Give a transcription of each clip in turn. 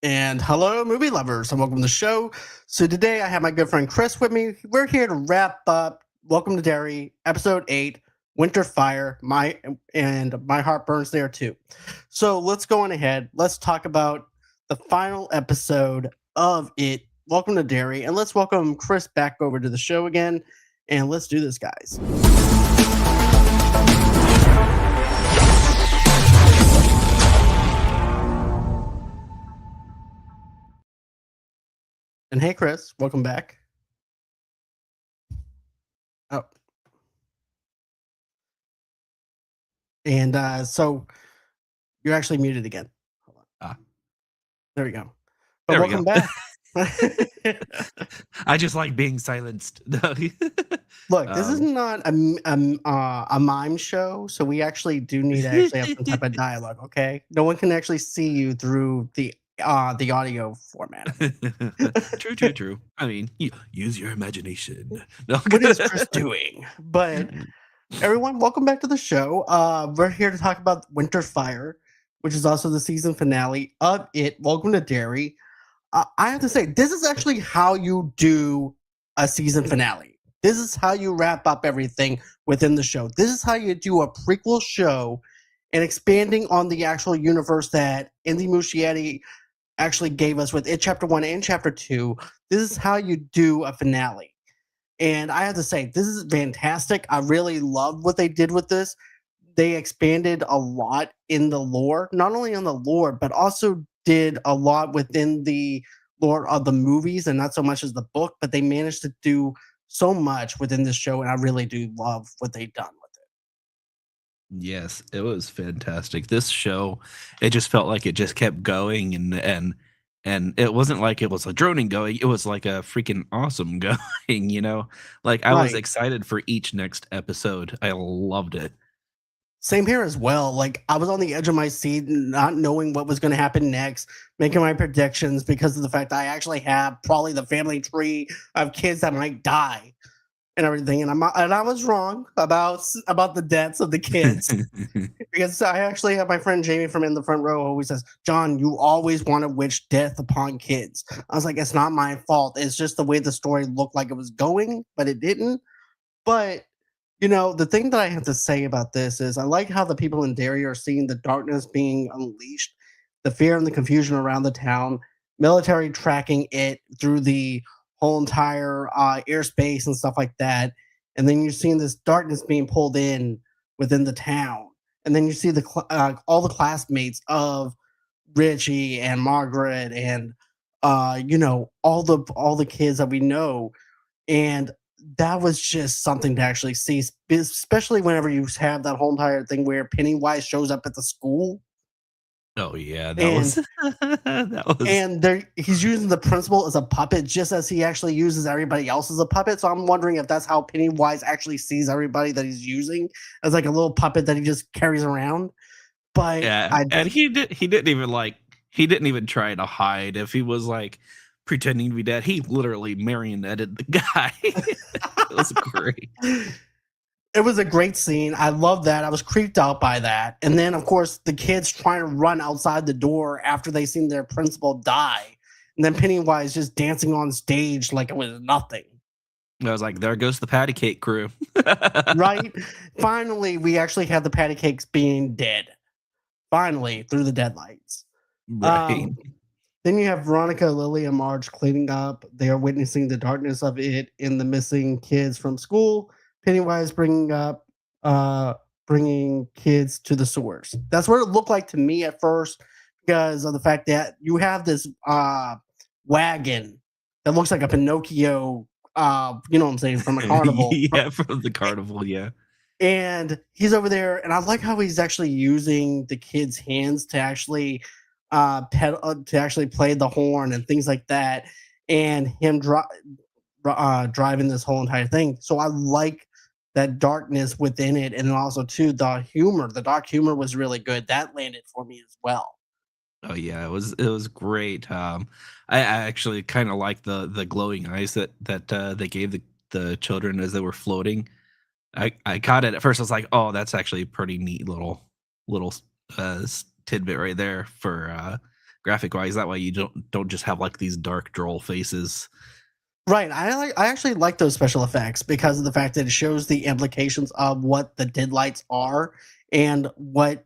And hello, movie lovers, and welcome to the show. So today I have my good friend Chris with me. We're here to wrap up Welcome to Derry, episode 8, Winter Fire. My heart burns there too. So let's go on ahead. Let's talk about the final episode of it. Welcome to Derry, and let's welcome Chris back over to the show again. And let's do this, guys. And hey, Chris, welcome back. Oh, and so you're actually muted again. Hold on. There we go. But There we welcome go. back. I just like being silenced. Look, this is not a mime show, so we actually do need to actually have some type of dialogue. Okay, no one can actually see you through the audio format. True. I mean, use your imagination. No. What is Chris doing? But everyone, welcome back to the show. We're here to talk about Winter Fire, which is also the season finale of it. Welcome to Derry. I have to say, this is actually how you do a season finale. This is how you wrap up everything within the show. This is how you do a prequel show and expanding on the actual universe that Andy Muschietti actually gave us with it chapter 1 and chapter 2. This is how you do a finale. And I have to say, this is fantastic. I really love what they did with this. They expanded a lot in the lore, not only on the lore, but also did a lot within the lore of the movies and not so much as the book, but they managed to do so much within this show, and I really do love what they've done with it. Yes, it was fantastic. This show, it just felt like it just kept going and it wasn't like it was a droning going, it was like a freaking awesome going, you know? Like I was Right. excited for each next episode. I loved it. Same here as well. Like I was on the edge of my seat, not knowing what was going to happen next, making my predictions because of the fact I actually have probably the family tree of kids that might die and everything. And I was wrong about the deaths of the kids because I actually have my friend Jamie from In the Front Row who always says, "John, you always want to wish death upon kids." I was like, "It's not my fault. It's just the way the story looked like it was going, but it didn't." But the thing that I have to say about this is I like how the people in Derry are seeing the darkness being unleashed, the fear and the confusion around the town, military tracking it through the whole entire airspace and stuff like that. And then you're seeing this darkness being pulled in within the town. And then you see all the classmates of Richie and Margaret and all the kids that we know. And that was just something to actually see, especially whenever you have that whole entire thing where Pennywise shows up at the school Oh yeah, that and was that was and he's using the principal as a puppet just as he actually uses everybody else as a puppet. So I'm wondering if that's how Pennywise actually sees everybody that he's using as like a little puppet that he just carries around. But yeah, and he didn't even try to hide if he was like pretending to be dead. He literally marionetted the guy. It was great. It was a great scene. I love that. I was creeped out by that. And then, of course, the kids trying to run outside the door after they seen their principal die. And then Pennywise just dancing on stage like it was nothing. I was like, there goes the patty cake crew. Right? Finally, we actually had the patty cakes being dead. Finally, through the deadlights. Right. Then you have Veronica, Lily, and Marge cleaning up. They are witnessing the darkness of it in the missing kids from school. Pennywise bringing kids to the sewers. That's what it looked like to me at first because of the fact that you have this wagon that looks like a Pinocchio, you know what I'm saying, from a carnival. Yeah, from the carnival, yeah. And he's over there, and I like how he's actually using the kids' hands to actually to actually play the horn and things like that, and him driving this whole entire thing. So I like that darkness within it, and also too the humor. The dark humor was really good. That landed for me as well. Oh yeah, it was great. I actually kind of like the glowing eyes that they gave the children as they were floating. I caught it at first. I was like, oh, that's actually a pretty neat little tidbit right there for graphic wise. That way you don't just have like these dark droll faces. Right. I actually like those special effects because of the fact that it shows the implications of what the deadlights are and what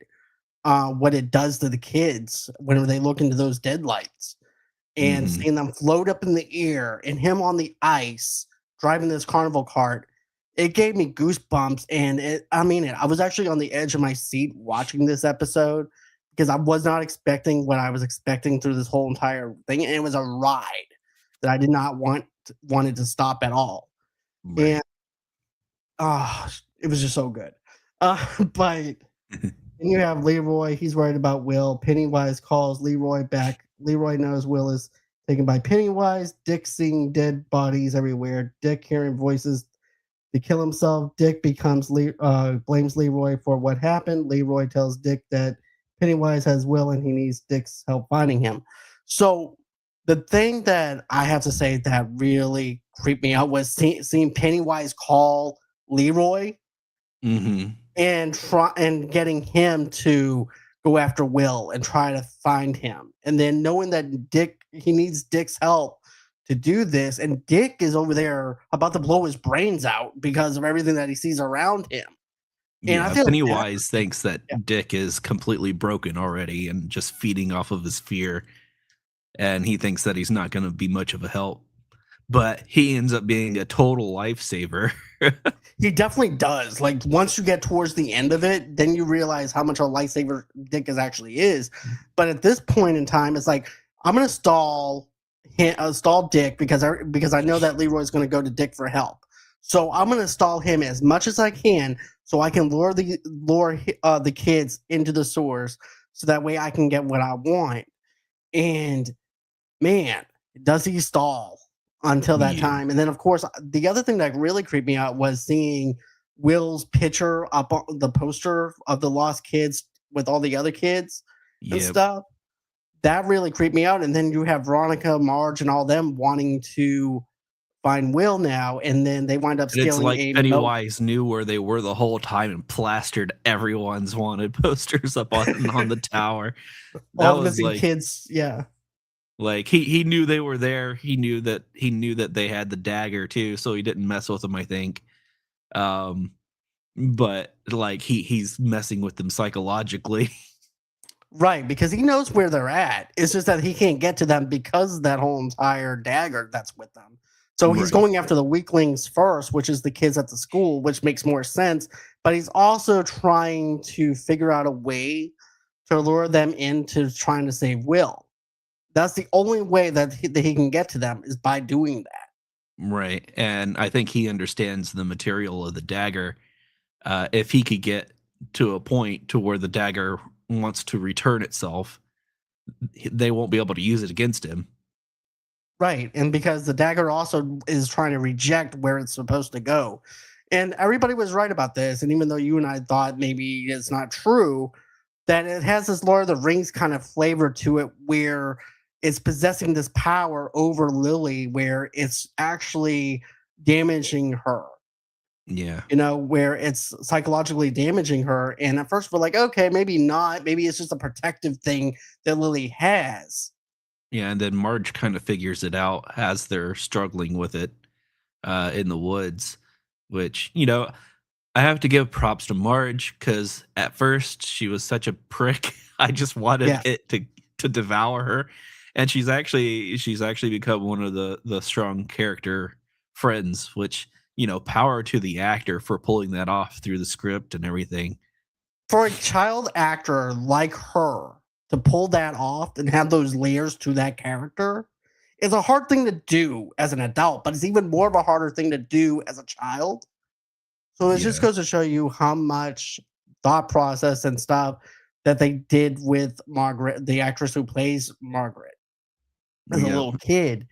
it does to the kids whenever they look into those deadlights and Hmm. seeing them float up in the air and him on the ice driving this carnival cart. It gave me goosebumps and I mean it. I was actually on the edge of my seat watching this episode because I was not expecting what I was expecting through this whole entire thing. And it was a ride that I did not wanted to stop at all. And Right. it was just so good. But and you have Leroy, he's worried about Will. Pennywise calls Leroy back. Leroy knows Will is taken by Pennywise. Dick seeing dead bodies everywhere. Dick hearing voices to kill himself. Dick blames Leroy for what happened. Leroy tells Dick that Pennywise has Will and he needs Dick's help finding him. So the thing that I have to say that really creeped me out was seeing Pennywise call Leroy Hmm. and getting him to go after Will and try to find him. And then knowing that he needs Dick's help to do this, and Dick is over there about to blow his brains out because of everything that he sees around him. And I Yeah, feel that Pennywise thinks that yeah, Dick is completely broken already and just feeding off of his fear, and he thinks that he's not going to be much of a help. But he ends up being a total lifesaver. he definitely does. Like once you get towards the end of it, then you realize how much a lightsaber Dick actually is. But at this point in time, it's like I'm gonna stall Dick because I know that Leroy's gonna go to Dick for help. So I'm gonna stall him as much as I can so I can lure the kids into the sewers so that way I can get what I want. And man, does he stall until that Yeah. time. And then, of course, the other thing that really creeped me out was seeing Will's picture up on the poster of the lost kids with all the other kids and Yep. stuff. That really creeped me out. And then you have Veronica, Marge, and all them wanting to find Will now. And then they wind up And it's stealing like a note. Pennywise knew where they were the whole time and plastered everyone's wanted posters up on the tower. All That the was missing kids. Yeah. like he knew they were there. He knew that they had the dagger too, so he didn't mess with them, I think. Um, but like he's messing with them psychologically. Right, because he knows where they're at. It's just that he can't get to them because of that whole entire dagger that's with them. So he's Right. going after the weaklings first, which is the kids at the school, which makes more sense. But he's also trying to figure out a way to lure them into trying to save Will. That's the only way that he can get to them is by doing that. Right. And I think he understands the material of the dagger. If he could get to a point to where the dagger wants to return itself, they won't be able to use it against him. Right. And because the dagger also is trying to reject where it's supposed to go. And everybody was right about this. And even though you and I thought maybe it's not true, that it has this Lord of the Rings kind of flavor to it where it's possessing this power over Lily, where it's actually damaging her, Yeah. where it's psychologically damaging her. And at first we're like, okay, maybe not. Maybe it's just a protective thing that Lily has. Yeah, and then Marge kind of figures it out as they're struggling with it in the woods, which, I have to give props to Marge because at first she was such a prick. I just wanted Yes. it to devour her, and she's actually become one of the strong character friends. Which power to the actor for pulling that off through the script and everything. For a child actor like her to pull that off and have those layers to that character is a hard thing to do as an adult, but it's even more of a harder thing to do as a child. So it just Yeah, goes to show you how much thought process and stuff that they did with Margaret, the actress who plays Margaret as a yeah, little kid.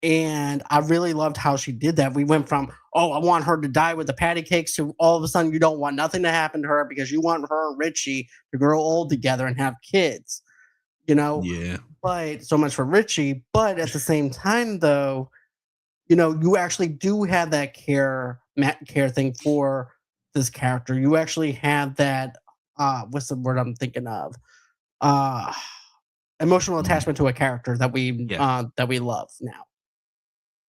And I really loved how she did that. We went from, oh, I want her to die with the patty cakes to all of a sudden you don't want nothing to happen to her because you want her and Richie to grow old together and have kids, you know? yeah, But so much for Richie. But at the same time, though, you actually do have that care thing for this character. You actually have that, what's the word I'm thinking of? Uh, emotional Mhm. attachment to a character Yeah. that we love now.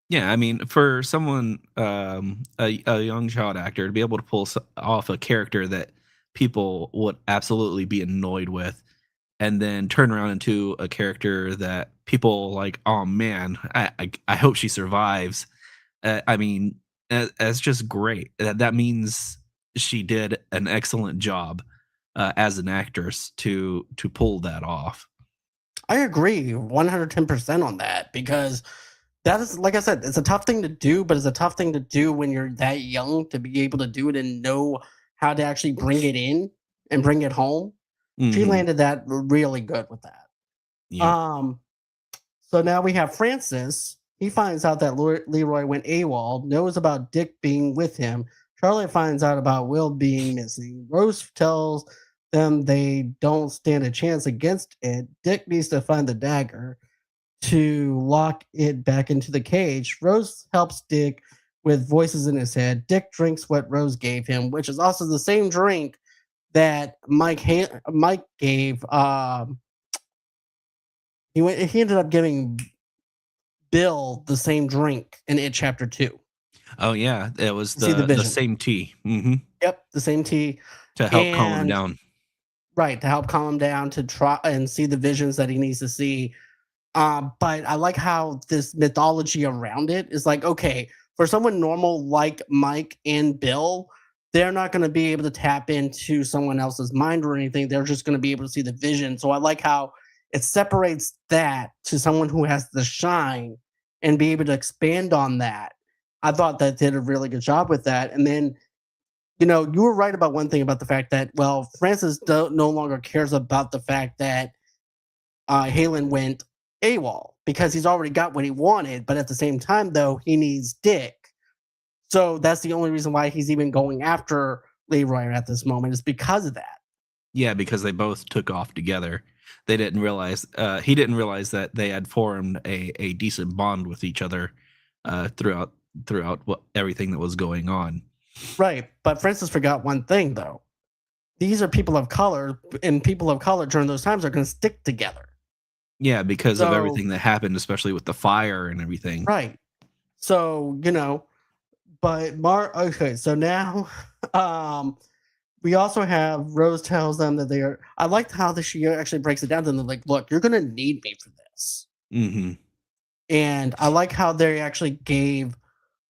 Yeah, I mean, for someone, a young child actor to be able to pull off a character that people would absolutely be annoyed with, and then turn around into a character that people like, oh man, I hope she survives. I mean, that's just great. That means she did an excellent job as an actress to pull that off. I agree 110% on that because that is, like I said, it's a tough thing to do, but it's a tough thing to do when you're that young to be able to do it and know how to actually bring it in and bring it home. She Hmm. landed that really good with that. Yep. Um, so now we have Francis. He finds out that Leroy went AWOL, knows about Dick being with him. Charlotte finds out about Will being missing. Rose tells them they don't stand a chance against it. Dick needs to find the dagger to lock it back into the cage. Rose helps Dick with voices in his head. Dick drinks what Rose gave him, which is also the same drink that Mike gave. He ended up giving Bill the same drink in It Chapter 2. Oh yeah, it was To see the the vision. same tea. Hmm. Yep, the same tea. To help calm him And down. right, to help calm him down to try and see the visions that he needs to see. But I like how this mythology around it is like, okay, for someone normal like Mike and Bill, they're not going to be able to tap into someone else's mind or anything. They're just going to be able to see the vision. So I like how it separates that to someone who has the shine and be able to expand on that. I thought that did a really good job with that. And then, you were right about one thing about the fact that, well, Francis no longer cares about the fact that Halen went AWOL because he's already got what he wanted. But at the same time, though, he needs Dick. So that's the only reason why he's even going after Leroy at this moment is because of that. Yeah, because they both took off together. They didn't realize he didn't realize that they had formed a decent bond with each other throughout everything that was going on. Right. But Francis forgot one thing, though. These are people of color, and people of color during those times are going to stick together. Yeah, because of So, everything that happened, especially with the fire and everything. right. So, but okay, so now um we also have Rose tells them that they are. I liked how she actually breaks it down to them like, look, you're gonna need me for this. Hmm. And I like how they actually gave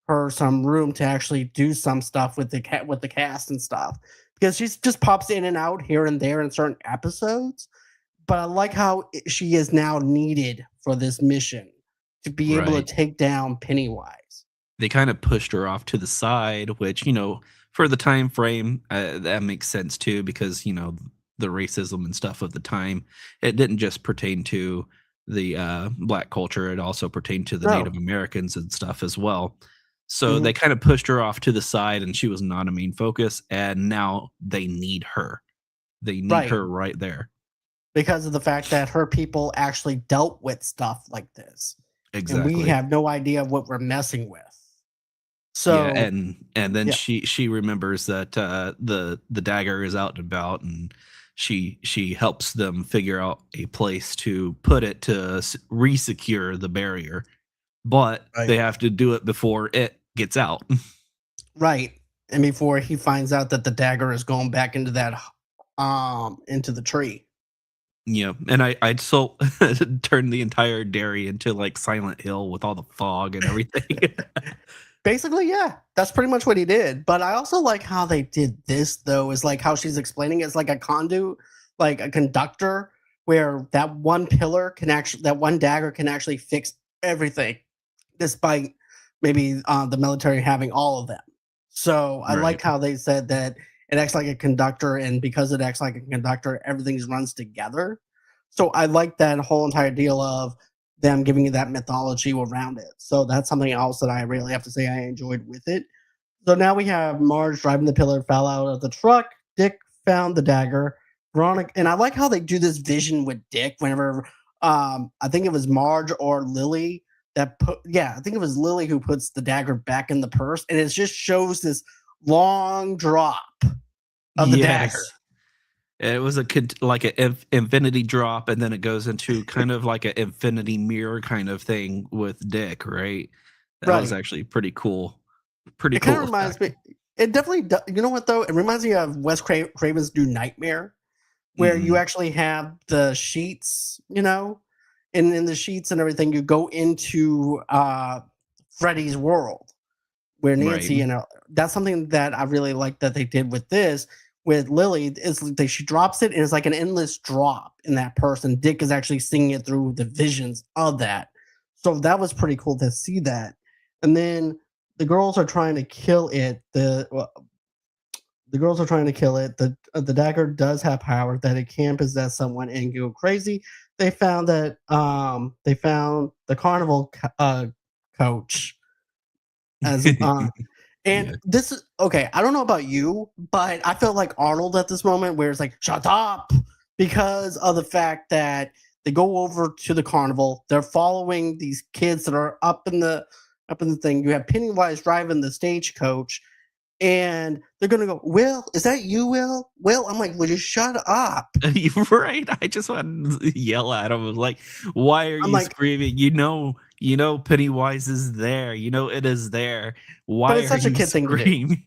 her some room to actually do some stuff with the cast and stuff. Because she just pops in and out here and there in certain episodes. But I like how she is now needed for this mission to be able to Right. take down Pennywise. They kind of pushed her off to the side, which, for the time frame, that makes sense too, because, the racism and stuff of the time, it didn't just pertain to the black culture, it also pertained to the No. Native Americans and stuff as well. So Mhm. they kind of pushed her off to the side and she was not a main focus. And now they need her. They need Right. her right there. Because of the fact that her people actually dealt with stuff like this. And we Exactly. have no idea what we're messing with. Yeah, So, and then yeah, she remembers that the dagger is out and about, and she helps them figure out a place to put it to resecure the barrier, but right. they have to do it before it gets out. Right. And before he finds out that the dagger is going back into that into the tree. Yeah, and I'd so turn the entire Derry into like Silent Hill with all the fog and everything. Basically, yeah, that's pretty much what he did. But I also like how they did this, though, is like how she's explaining it's like a conduit, like a conductor, where that that one dagger can actually fix everything, despite maybe the military having all of them. So I Right. like how they said that it acts like a conductor, and because it acts like a conductor, everything runs together. So I like that whole entire deal of them giving you that mythology around it. So that's something else that I really have to say I enjoyed with it. So now we have Marge driving the pillar, fell out of the truck. Dick found the dagger. Veronica, and I like how they do this vision with Dick whenever I think it was Marge or Lily I think it was Lily who puts the dagger back in the purse, and it just shows this long drop of the dagger. Yes. It was like an infinity drop, and then it goes into kind of like an infinity mirror kind of thing with Dick, right? That was Right. actually pretty cool. Pretty It kind cool of reminds effect. me. It definitely. You know what though? It reminds me of Craven's New Nightmare, where you Mm, actually have the sheets. And in the sheets and everything, you go into Freddy's world where right. Nancy, that's something that I really like that they did with this. With Lily, is that she drops it and it's like an endless drop in that person. Dick is actually seeing it through the visions of that. So that was pretty cool to see that. And then the girls are trying to kill it. The girls are trying to kill it. The dagger does have power that it can possess someone and go crazy. They found the carnival coach as and Yeah. this is okay. I don't know about you, but I felt like Arnold at this moment, where it's like, "Shut up," because of the fact that they go over to the carnival. They're following these kids that are up in the thing. You have Pennywise driving the stagecoach, and they're gonna go. Will, is that you, Will? Will, I'm like, "Will you shut up?" You're right. I just want to yell at him. I was like, why are I'm you like, screaming? Pennywise is there. You know it is there. but Why it's are such a you kid thing to do. screaming?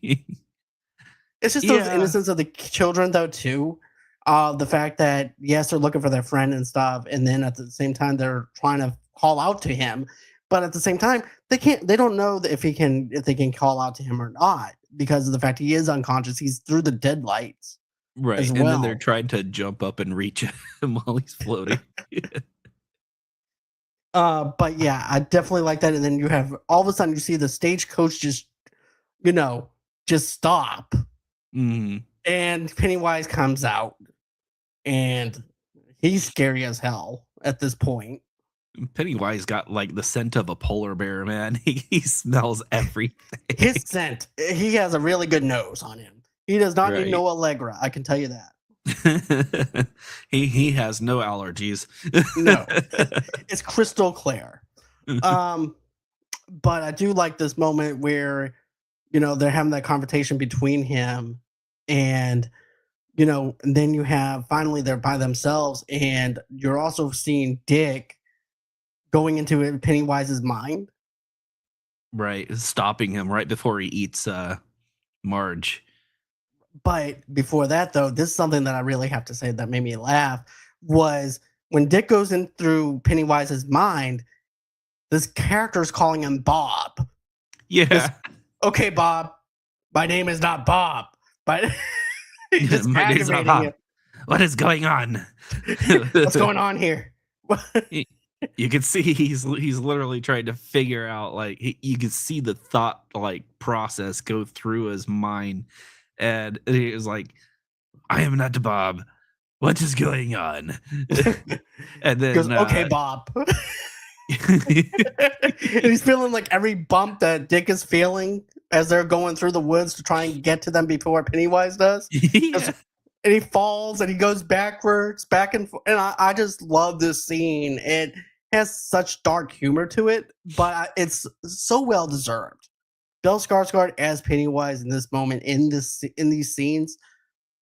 It's just those Yeah. innocence of the children, though, too. The fact that yes, they're looking for their friend and stuff, and then at the same time they're trying to call out to him, but at the same time they can't. They don't know that if they can call out to him or not because of the fact he is unconscious. He's through the deadlights Right. as And then they're well. trying to jump up and reach him while he's floating. But yeah, I definitely like that. And then you have all of a sudden you see the stagecoach you know, just stop, Mhm. and Pennywise comes out, and he's scary as hell at this point. Pennywise got like the scent of a polar bear, man. He smells everything. His scent, he has a really good nose on him. He does not need Right. no Allegra, I can tell you that. He has no allergies. No, it's crystal clear. Um, but I do like this moment where, they're having that confrontation between him and, and then you have finally they're by themselves and you're also seeing Dick going into Pennywise's mind. Right, stopping him right before he eats Marge. But before that, though, this is something that I really have to say that made me laugh was when Dick goes in through Pennywise's mind, this character is calling him Bob. This Yeah. okay, Bob. My name is not Bob, but he's just My name's not aggravating Bob. him. What is going on? What's going on here? Y- you can see he's literally trying to figure out like you can see the thought like process go through his mind, and he was like, I am not Bob. What is going on? And He goes, then okay, Bob. And he's feeling like every bump that Dick is feeling as they're going through the woods to try and get to them before Pennywise does. yeah. And he falls and he goes backwards, back and forth. And I just love this scene. It has such dark humor to it, but it's so well deserved. Bill Skarsgård as Pennywise in this moment in these scenes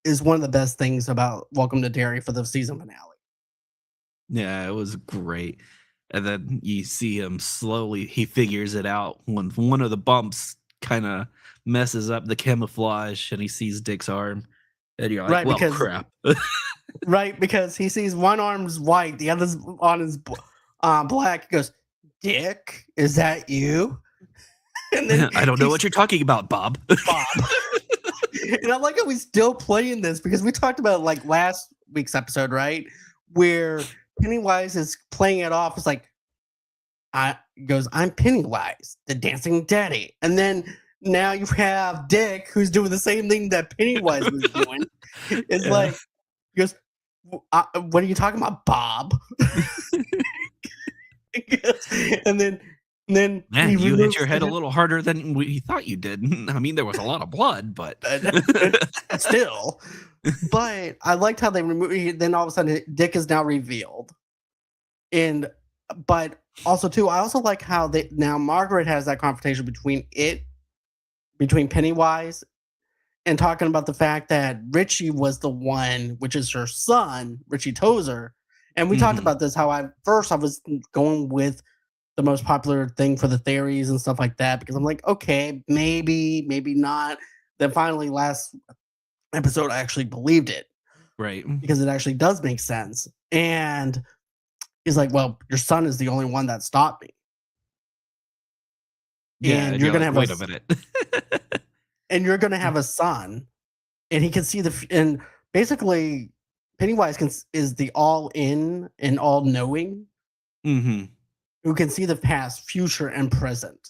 is one of the best things about Welcome to Derry for the season finale. Yeah, it was great. And then you see him slowly, he figures it out when one of the bumps kind of messes up the camouflage and he sees Dick's arm. And you're like, Right, well, because crap. he sees one arm's white, the other's on his black. He goes, Dick, is that you? And then I don't know what he's you're talking about, Bob. Bob. And I like how he's still playing this because we talked about like last week's episode, right? Where Pennywise is playing it off as like, I'm Pennywise, the dancing daddy. And then now you have Dick who's doing the same thing that Pennywise was doing. It's Yeah. like, he goes, what are you talking about, Bob? and then Man, he you hit your removes head a little harder than we thought you did. I mean, there was a lot of blood, but still. But I liked how they removed. Then all of a sudden, Dick is now revealed, and but also too, I also like how now Margaret has that confrontation between Pennywise and talking about the fact that Richie was the one, which is her son, Richie Tozer. And we talked Mhm. about this, how I was going with the most popular thing for the theories and stuff like that, because I'm like, okay, maybe, maybe not. Then finally, last episode, I actually believed it Right. because it actually does make sense. And he's like, well, your son is the only one that stopped me. Yeah, And and you're you're gonna like, have "Wait a minute." a son, and he can see and basically Pennywise is the all in and all knowing Mhm. who can see the past, future, and present.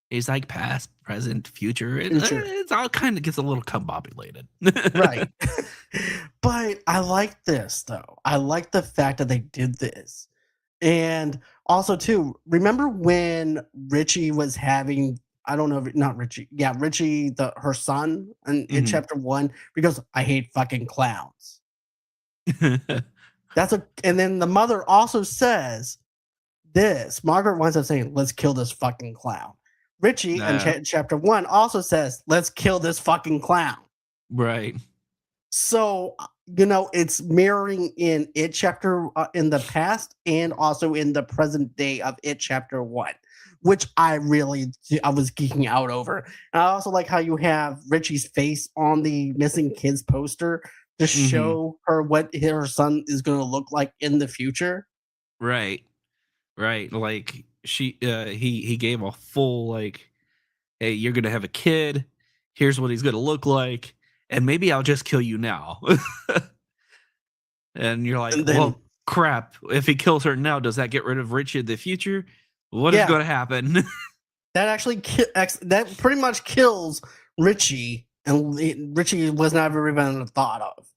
He's like past, present, future. Future, It's all kind of gets a little combobulated. right? But I like this though. I like the fact that they did this, and also too. Remember when Richie was having? I don't know, not Richie. Yeah, Richie, her son, in Mhm. chapter one, because I hate fucking clowns. And then the mother also says this. Margaret winds up saying, "Let's kill this fucking clown." Richie in Nah, chapter one also says, "Let's kill this fucking clown." right. So it's mirroring in it chapter in the past and also in the present day of it chapter one, which I was geeking out over. And I also like how you have Richie's face on the missing kids poster to Mhm. show her what her son is going to look like in the future. Right. Right. Like he gave a full like, "Hey, you're gonna have a kid. Here's what he's gonna look like, and maybe I'll just kill you now." And you're like, And then, "Well, crap. If he kills her now, does that get rid of Richie in the future? What is yeah, gonna happen?" that actually that pretty much kills Richie, and Richie was never even thought of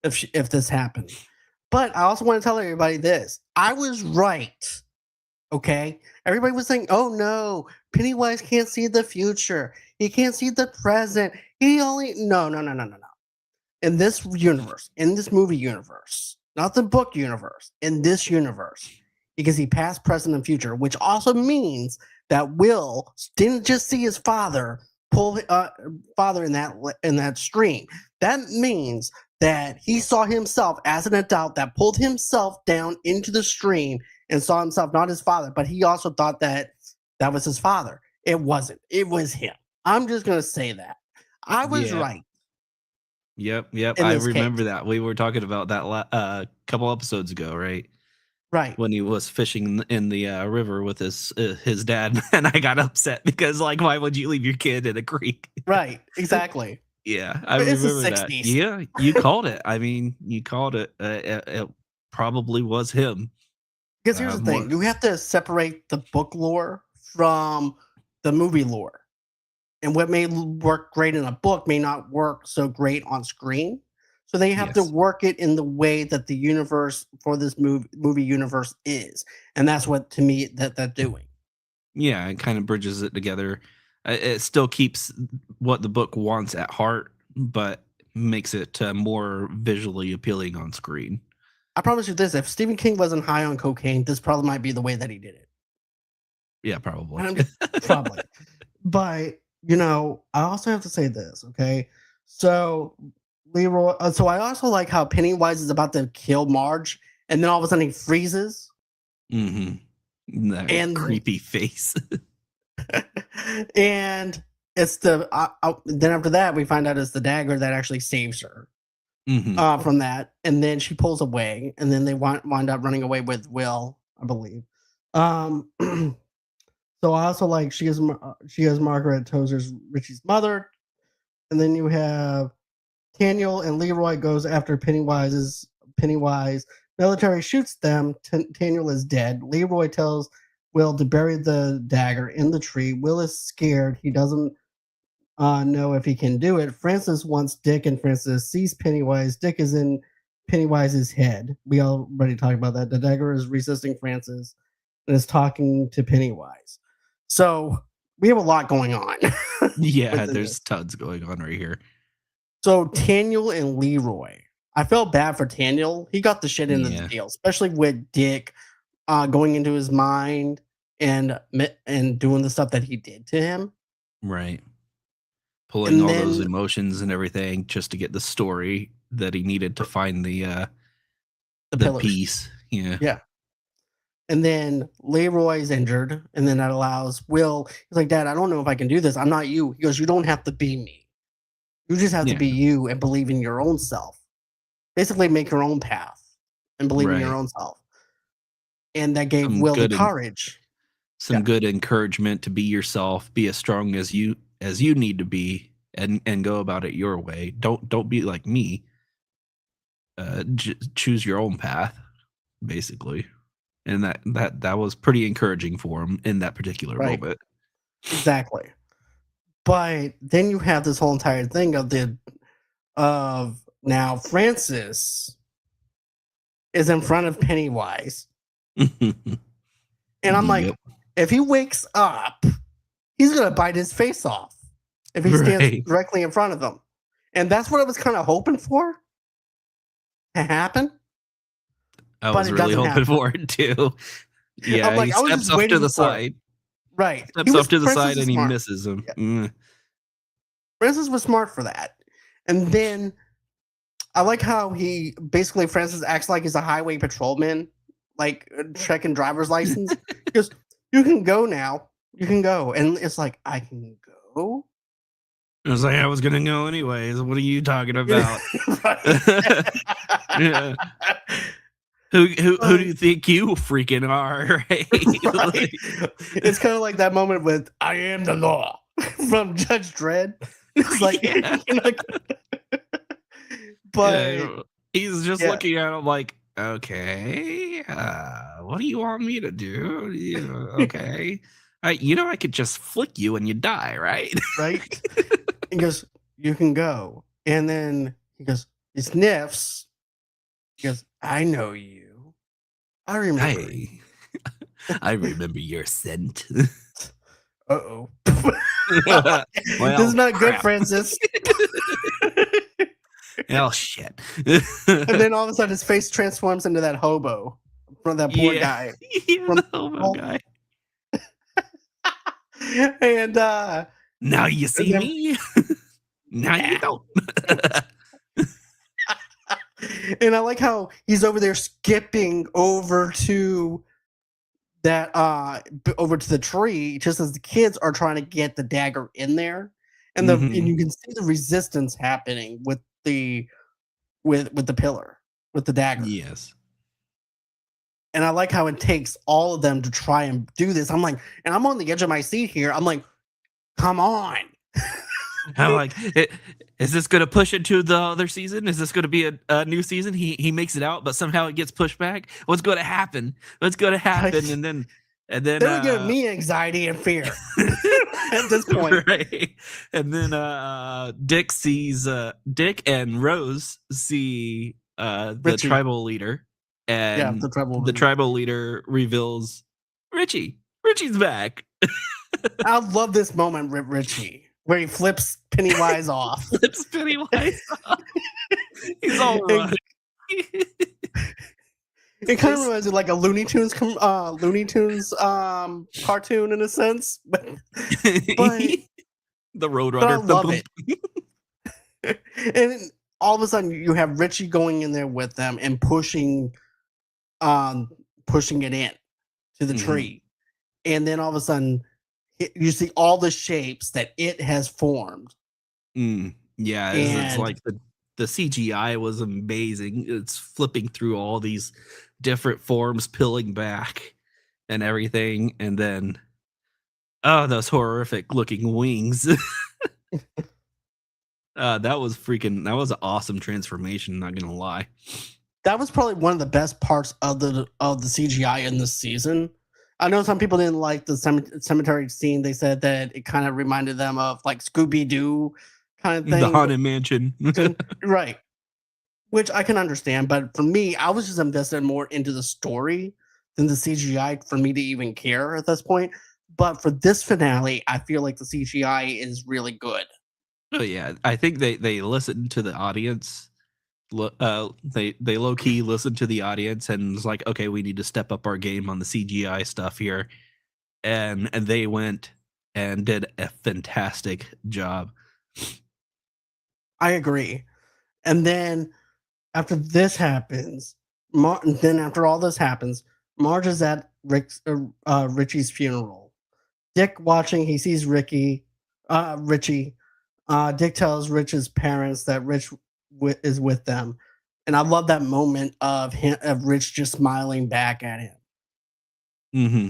if this happened. But I also want to tell everybody this: I was right. Okay, everybody was saying, "Oh no, Pennywise can't see the future. He can't see the present. He only no. In this universe, in this movie universe, not the book universe, in this universe, he can see past, present, and future, which also means that Will didn't just see his father pull father in that stream. That means that he saw himself as an adult that pulled himself down into the stream and saw himself not his father, but he also thought that that was his father. It wasn't. It was him. I'm just gonna say that I was Yeah. right Yep. in I this case. remember that. We were talking about that couple episodes ago, right? Right. When he was fishing in the river with his dad, and I got upset because, like, why would you leave your kid in a creek? Right, exactly. Yeah, I But it's the remember that. 60s. Yeah, you called it. I mean, you called it. It probably was him. Because here's the thing, More. you have to separate the book lore from the movie lore. And what may work great in a book may not work so great on screen. So they have to Yes. work it in the way that the universe for this movie universe is. And that's what to me that they're doing. Yeah, it kind of bridges it together. It still keeps what the book wants at heart, but makes it more visually appealing on screen. I promise you this, if Stephen King wasn't high on cocaine, this probably might be the way that he did it. Yeah, probably. And I'm just probably. But I also have to say this, okay? So Leroy, so I also like how Pennywise is about to kill Marge, and then all of a sudden he freezes, That and creepy face. and it's then after that we find out it's the dagger that actually saves her Mhm. from that, and then she pulls away, and then they wind up running away with Will, I believe. Um, so I also like she is Margaret Tozer's Richie's mother. And then you have Daniel and Leroy goes after Pennywise. Military shoots them. Daniel is dead. Leroy tells Will to bury the dagger in the tree. Will is scared. He doesn't know if he can do it. Francis wants Dick, and Francis sees Pennywise. Dick is in Pennywise's head. We already talked about that. The dagger is resisting Francis and is talking to Pennywise. So we have a lot going on Yeah, within there's this. tons going on right here. So Daniel and Leroy. I felt bad for Daniel. He got the shit into the Yeah, deal, especially with Dick going into his mind and doing the stuff that he did to him. right. pulling And all those then emotions and everything just to get the story that he needed to find the the pillars. piece. Yeah. Yeah. And then Leroy's injured, and then that allows Will. He's like, Dad, I don't know if I can do this. I'm not you. He goes, you don't have to be me. You just have to Yeah. be you and believe in your own self. Basically, make your own path and believe in your Right. own self. And that gave Some Will the good and courage. some good encouragement to be yourself, be as strong as you need to be, and go about it your way. Don't be like me. Choose your own path, basically. And that was pretty encouraging for him in that particular Right. moment. Exactly. But then you have this whole entire thing of now Francis is in front of Pennywise. And I'm like, Yep. if he wakes up, he's gonna bite his face off if he stands Right. directly in front of him. And that's what I was kind of hoping for to happen. I But was it really doesn't hoping happen. for it too. I'm Yeah, like, he I was steps just off to waiting the for it. side. Right. Steps off to the side and he Smart. misses him. Yeah. Francis was smart for that. And then I like how he basically Francis acts like he's a highway patrolman, like checking driver's license. He goes, you can go now. You can go. And it's like, I can go? I was like, I was gonna go anyways. What are you talking about? Yeah. Who do you think you freaking are? Right? Right. Like, It's kind of like that moment with I am the law from Judge Dredd. It's like, yeah. but Yeah, he's just looking at him like, okay, what do you want me to do? Yeah, okay. I could just flick you and you die, right? right. He goes, you can go. And then he goes, he sniffs. He goes, I know you. I remember. I remember your scent. Uh-oh. Well, This is not good, crap. Francis. Oh shit. And then all of a sudden his face transforms into that hobo from that poor guy. Yeah, From the hobo guy. And Now you see then, me. Now you don't. and I like how he's over there skipping over to that over to the tree just as the kids are trying to get the dagger in there. And and you can see the resistance happening with the pillar, with the dagger. Yes. And I like how it takes all of them to try and do this. I'm like, and I'm on the edge of my seat here. I'm like, come on. I'm like, is this going to push into the other season? Is this going to be a new season? He makes it out, but somehow it gets pushed back. What's going to happen? What's going to happen? Right. And then They're giving me anxiety and fear at this point. Right. And then Dick and Rose see the Richie. tribal leader, and the tribal leader reveals Richie's back. I love this moment with Richie where he flips Pennywise off. Flips Pennywise off. He's all right. It kind of reminds me of like a Looney Tunes cartoon in a sense, but the Roadrunner. But I love it. And all of a sudden, you have Richie going in there with them and pushing it in to the tree, and then all of a sudden, you see all the shapes that it has formed. Yeah, it's like the CGI was amazing. It's flipping through all these different forms, peeling back and everything, and then those horrific looking wings. That was an awesome transformation, not gonna lie. That was probably one of the best parts of the CGI in this season. I know some people didn't like the cemetery scene. They said that it kind of reminded them of like Scooby-Doo kind of thing. The Haunted Mansion. Right. Which I can understand, but for me, I was just invested more into the story than the CGI for me to even care at this point. But for this finale, I feel like the CGI is really good. Oh yeah, I think they listened to the audience. They low key listened to the audience and was like, okay, we need to step up our game on the CGI stuff here, and they went and did a fantastic job. I agree. And then after this happens, then after all this happens, Marge is at Richie's funeral. Dick watching, he sees Richie. Dick tells Rich's parents that is with them, and I love that moment of Rich just smiling back at him. Hmm.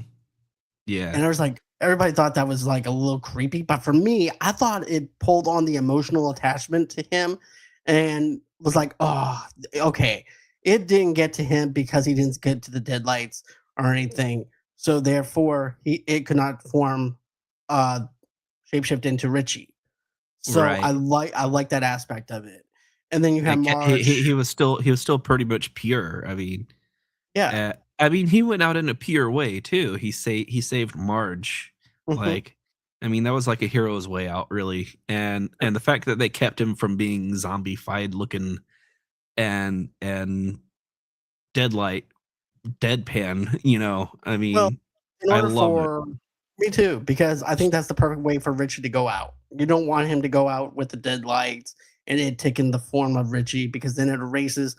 Yeah. And I was like, everybody thought that was like a little creepy, but for me, I thought it pulled on the emotional attachment to him, and was like, oh, okay. It didn't get to him because he didn't get to the deadlights or anything, so therefore it could not form uh shapeshift into Richie. So Right. I like that aspect of it. And then you have He Marge. was still pretty much pure. Yeah. I mean, he went out in a pure way too. He saved Marge. Mhm. Like, I mean, that was like a hero's way out, really. And the fact that they kept him from being zombified looking and deadlight deadpan, I Well, mean, in I order love it. for me too, because I think that's the perfect way for Richie to go out. You don't want him to go out with the deadlights and it taking the form of Richie, because then it erases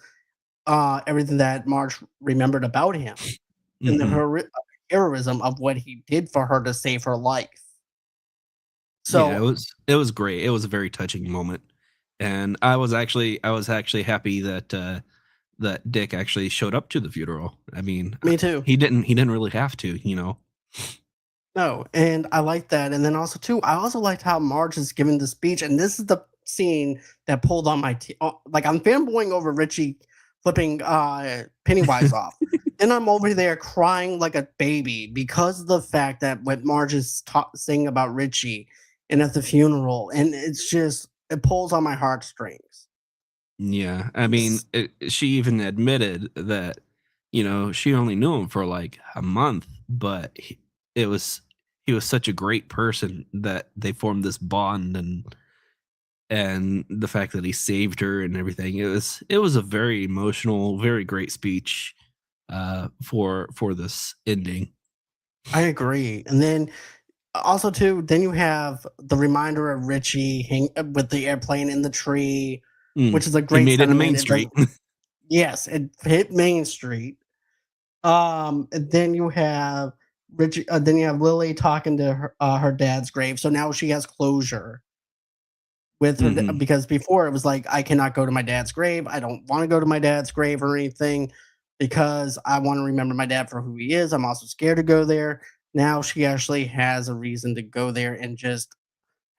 everything that Marge remembered about him and the Hmm. heroism of what he did for her to save her life. Yeah, So it was great. It was a very touching moment. And I was actually happy that that Dick actually showed up to the funeral. I mean, me too. he didn't really have to, you know. No, and I like that, and then also too, I also liked how Marge is giving the speech, and this is the scene that pulled on my like, I'm fanboying over Richie flipping, Pennywise off. Then I'm over there crying like a baby because of the fact that what Marge is saying about Richie and at the funeral, and it's just it pulls on my heartstrings. Yeah, I mean, S she even admitted that, she only knew him for like a month, but it was he was such a great person that they formed this bond, and the fact that he saved her and everything. It was a very emotional, very great speech for this ending. I agree, and then also too, then you have the reminder of Richie with the airplane in the tree, Mm. which is a He great made it to Main sentiment. It Street. does, yes, it hit Main Street. And then you have Richie. Then you have Lily talking to her dad's grave. So now she has closure with her Hmm. because before it was like, I cannot go to my dad's grave. I don't want to go to my dad's grave or anything because I want to remember my dad for who he is. I'm also scared to go there. Now she actually has a reason to go there and just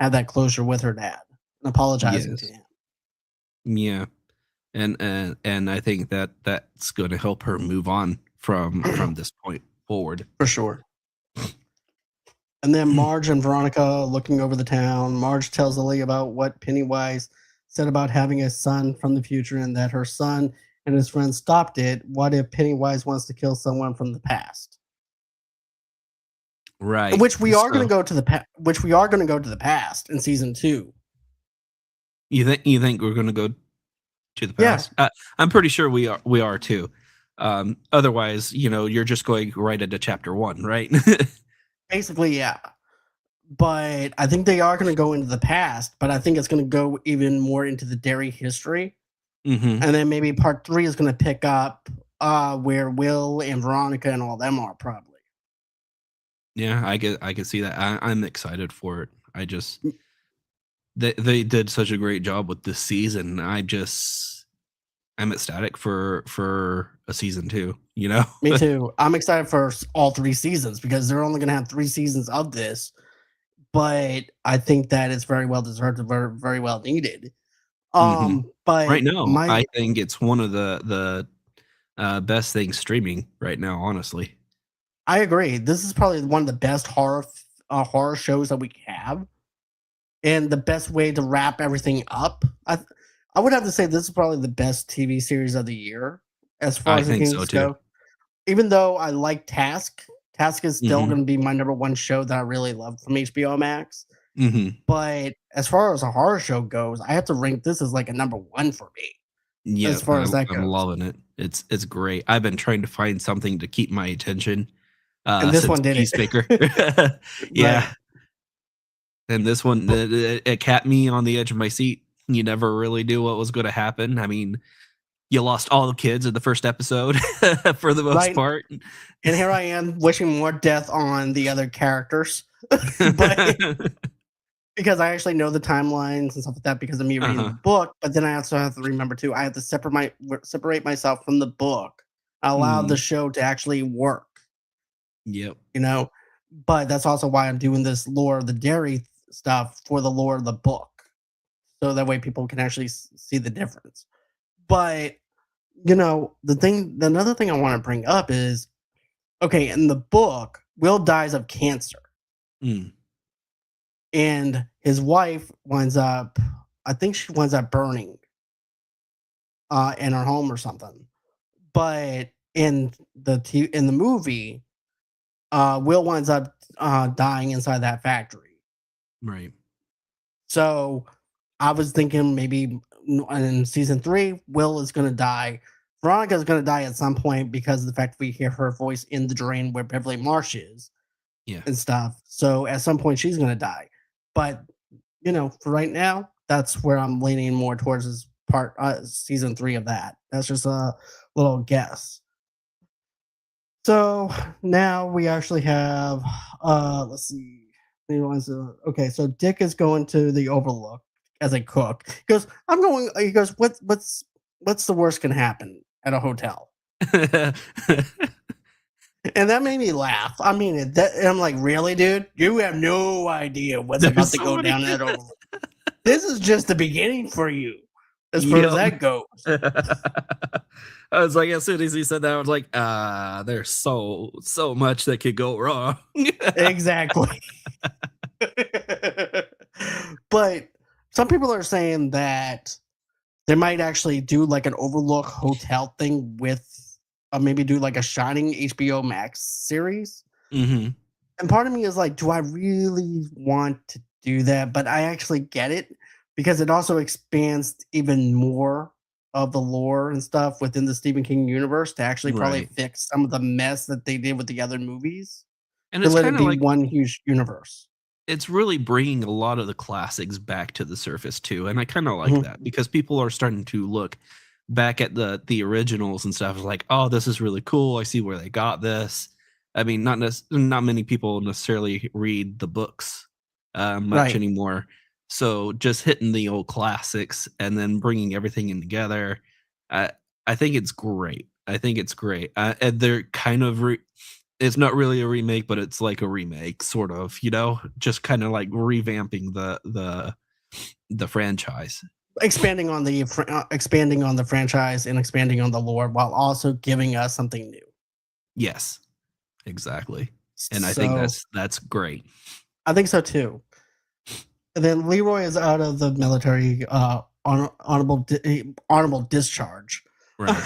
have that closure with her dad and apologizing to Yes. him Yeah. And I think that that's going to help her move on from this point forward. for sure. And then Marge and Veronica looking over the town. Marge tells Lily about what Pennywise said about having a son from the future and that her son and his friends stopped it. What if Pennywise wants to kill someone from the past? Right. Which we are going to So go to the which we are going to go to the past in season 2. you think we're going to go to the Yeah, past? I'm pretty sure we are too. Otherwise, you're just going right into chapter 1, right? basically, yeah. But I think they are going to go into the past, but I think it's going to go even more into the Derry history. Hmm. And then maybe part 3 is going to pick up where Will and Veronica and all them are probably. Yeah, I can see that. I'm excited for it. They did such a great job with this season. I'm ecstatic for a season 2, you know? Me too. I'm excited for all 3 seasons because they're only gonna have 3 seasons of this, but I think that it's very well deserved and very well needed. Hmm. But Right now, my I think it's one of the best things streaming right now, honestly. I agree. This is probably one of the best horror shows that we have, and the best way to wrap everything up. I would have to say this is probably the best TV series of the year as far I as the think so games too. go. Even though I like Task is still Hmm. gonna be my number 1 show that I really love from HBO Max. Hmm. But as far as a horror show goes, I have to rank this as like a number 1 for me, as Yep, far as that I'm goes. loving it. It's great. I've been trying to find something to keep my attention And this since one did it. Peacemaker. Yeah, Right. And this one, it kept me on the edge of my seat. You never really knew what was going to happen. I mean, you lost all the kids in the first episode for the most Right. part. And here I am wishing more death on the other characters. But because I actually know the timelines and stuff like that because of me reading the book, but then I also have to remember too, I have to separate myself from the book, allow the show to actually work. Yep. You know, but that's also why I'm doing this lore of the Derry stuff for the lore of the book, so that way people can actually see the difference. But you know, another thing I want to bring up is, okay, in the book, Will dies of cancer. And his wife winds up, I think she winds up burning in her home or something. But in the movie, Will winds up dying inside that factory. Right. So I was thinking maybe in season 3, Will is going to die. Veronica is going to die at some point because of the fact we hear her voice in the drain where Beverly Marsh is. Yeah. And stuff. So at some point she's going to die. But you know, for right now, that's where I'm leaning more towards is season 3 of that. That's just a little guess. So now we actually have let's see. Okay, so Dick is going to the Overlook as a cook. He goes, what's the worst can happen at a hotel? And that made me laugh. I mean, and I'm like, really, dude? You have no idea what's about to go down that Overlook. This is just the beginning for you, as far as that goes. I was like, as soon as he said that, I was like, there's so much that could go wrong. Exactly. But some people are saying that they might actually do like an Overlook hotel thing with maybe do like a Shining HBO Max series. And part of me is like, do I really want to do that? But I actually get it because it also expands even more of the lore and stuff within the Stephen King universe to actually probably fix some of the mess that they did with the other movies. And it's let it be like one huge universe. It's really bringing a lot of the classics back to the surface too, and I kind of like that because people are starting to look back at the originals and stuff like, oh, this is really cool. I see where they got this. I mean, not many people necessarily read the books much anymore. So just hitting the old classics and then bringing everything in together, I think it's great. And they're kind of it's not really a remake, but it's like a remake, sort of. You know, just kind of like revamping the franchise. Expanding on the franchise and expanding on the lore while also giving us something new. Yes, exactly. And I think that's great. I think so too. And then Leroy is out of the military honorable discharge. Right.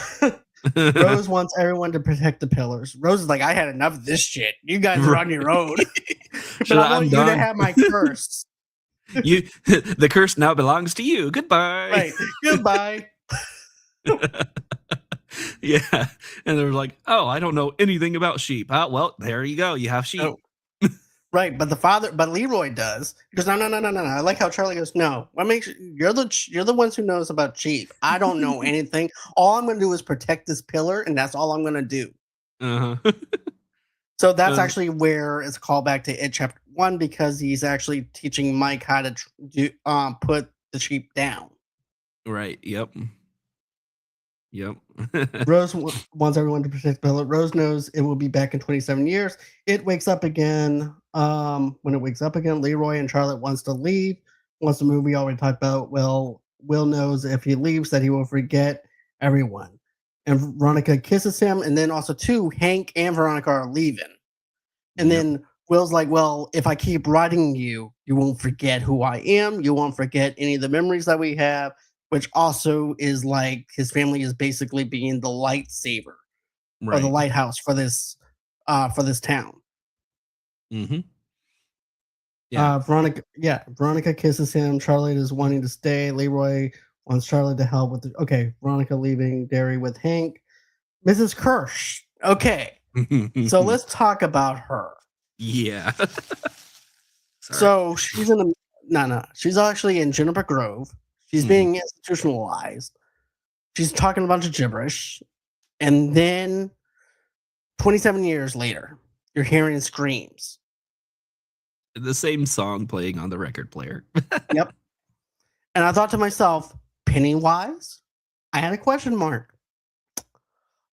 Rose wants everyone to protect the pillars. Rose is like, I had enough of this shit. You guys are on your own. But I want you to have my curse. The curse now belongs to you. Goodbye. Right. Goodbye. Yeah. And they're like, oh, I don't know anything about sheep. Well, there you go. You have sheep. Oh. Right, but Leroy does. He goes, no. I like how Charlie goes, no. What makes you're the ones who knows about sheep. I don't know anything. All I'm gonna do is protect this pillar, and that's all I'm gonna do. So that's actually where it's a callback to It Chapter 1 because he's actually teaching Mike how to put the sheep down. Right. Yep. Rose wants everyone to protect the pillar. Rose knows it will be back in 27 years. It wakes up again. When it wakes up again, Leroy and Charlotte wants to leave. Wants to move. We already talked about. Will knows if he leaves that he will forget everyone. And Veronica kisses him. And then also too, Hank and Veronica are leaving. And then Will's like, well, if I keep writing you won't forget who I am. You won't forget any of the memories that we have. Which also is like his family is basically being the lightsaber or the lighthouse for this town. Yeah. Veronica kisses him. Charlotte is wanting to stay. Leroy wants Charlotte to help with Veronica leaving Derry with Hank. Mrs. Kirsch. Okay. So let's talk about her. Yeah. Sorry. So she's in a no. She's actually in Juniper Grove. She's Mhm. being institutionalized. She's talking a bunch of gibberish, and then 27 years later, you're hearing screams. The same song playing on the record player. Yep. And I thought to myself, Pennywise? I had a question mark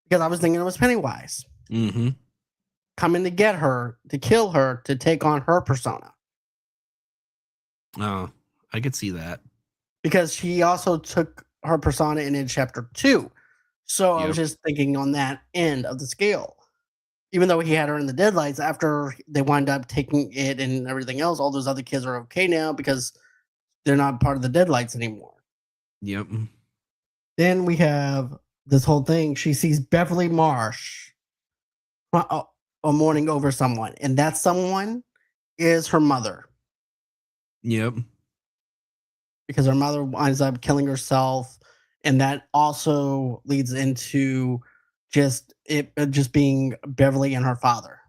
because I was thinking it was Pennywise Mhm. coming to get her, to kill her, to take on her persona. Oh, I could see that. Because she also took her persona in chapter 2. So I was Yep. just thinking on that end of the scale. Even though he had her in the deadlights, after they wind up taking it and everything else, all those other kids are okay now because they're not part of the deadlights anymore. Yep. Then we have this whole thing. She sees Beverly Marsh a morning over someone, and that someone is her mother Yep. because her mother winds up killing herself, and that also leads into just being Beverly and her father.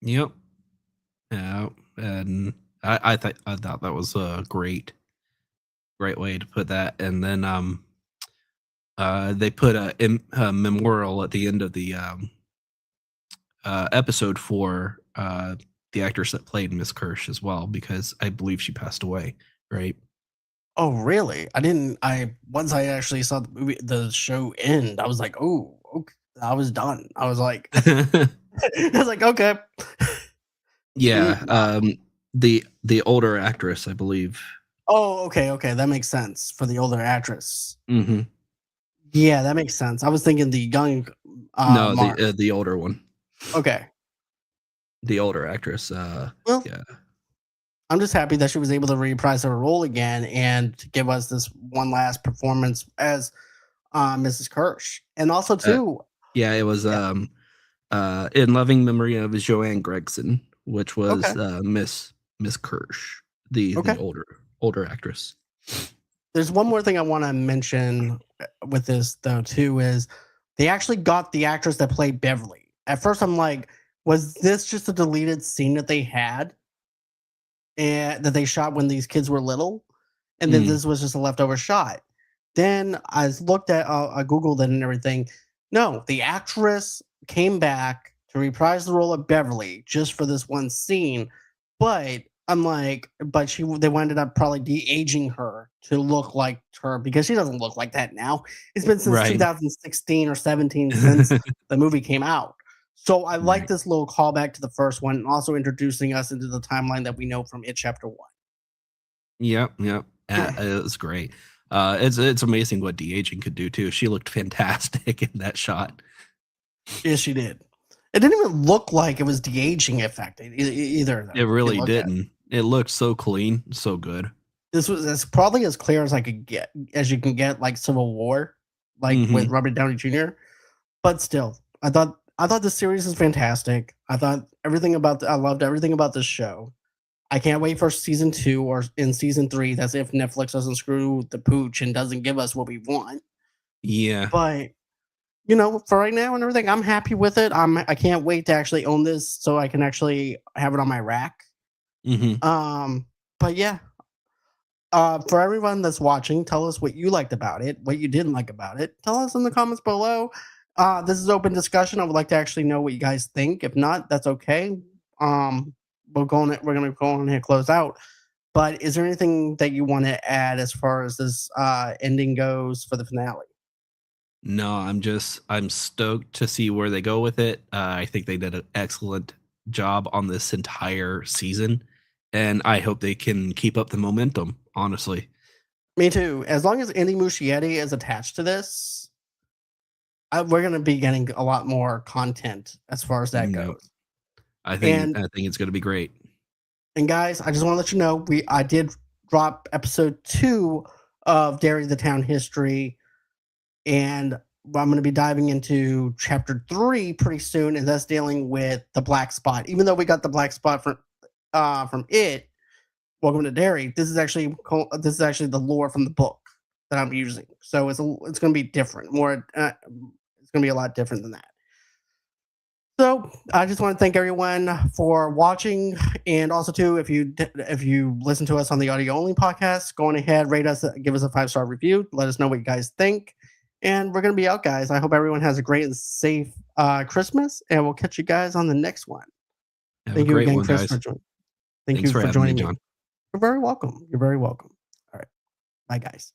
Yep. Yeah. And I thought that was a great way to put that. And then they put a memorial at the end of the episode for the actress that played Miss Kirsch as well, because I believe she passed away. Right. Oh, really? I didn't. I once I actually saw the show end, I was like, oh, okay. I was done. I was like, I was like, okay. Yeah. Wow. The older actress, I believe. Oh, okay, okay. That makes sense for the older actress. Hmm. Yeah, that makes sense. I was thinking the young No, Mark. the older one, Okay. the older actress. Well, Yeah. I'm just happy that she was able to reprise her role again and to give us this one last performance as Mrs. Kirsch. And also Uh, too, yeah, it was yeah, in loving memory of Joanne Gregson, which was okay, Miss Kirsch, the okay. older actress. There's one more thing I want to mention with this though too is they actually got the actress that played Beverly. At first, I'm like, was this just a deleted scene that they had and that they shot when these kids were little, and then Mm, this was just a leftover shot? Then I googled it and everything. No, the actress came back to reprise the role of Beverly just for this one scene, but I'm like, but they ended up probably de-aging her to look like her because she doesn't look like that now. It's been since right. 2016 or 17 since the movie came out. So I like Right. this little callback to the first one and also introducing us into the timeline that we know from It Chapter 1. Yep. Yep. It was great. It's amazing what de-aging could do too. She looked fantastic in that shot. Yes, she did. It didn't even look like it was de-aging effect either, It though, if you really look at it. didn't. It looked so clean, so good. This was as probably as clear as I could get as you can get, like, Civil War, like, with Hmm. Robert Downey Jr., but still, I thought the series is fantastic. I loved everything about this show. I can't wait for season 2 or in season 3, that's if Netflix doesn't screw the pooch and doesn't give us what we want, Yeah. but for right now and everything, I'm happy with it. I can't wait to actually own this so I can actually have it on my rack. Hmm. Um, but yeah, for everyone that's watching, tell us what you liked about it, what you didn't like about it. Tell us in the comments below. This is open discussion. I would like to actually know what you guys think. If not, that's okay. Um, we're gonna go on here and close out. But is there anything that you want to add as far as this ending goes for the finale? No, I'm stoked to see where they go with it. I think they did an excellent job on this entire season, and I hope they can keep up the momentum. Honestly, Me too. As long as Andy Muschietti is attached to this, we're gonna be getting a lot more content as far as that no, goes. I think And I think it's going to be great. guys, I just want to let you know I did drop episode 2 of Derry the Town History, and I'm going to be diving into chapter 3 pretty soon, and that's dealing with the black spot. Even though we got the black spot from it, Welcome to Derry. This is actually the lore from the book that I'm using, so it's going to be different. It's going to be a lot different than that. So I just want to thank everyone for watching, and also too, if you listen to us on the audio only podcast, go on ahead, rate us, give us a 5-star review, let us know what you guys think, and we're gonna be out, guys. I hope everyone has a great and safe Christmas, and we'll catch you guys on the next one. Have a Thank you great again, one, Chris, guys. for joining. Thank Thanks you for for having me, joining me. John. You're very welcome. You're very welcome. All right, bye, guys.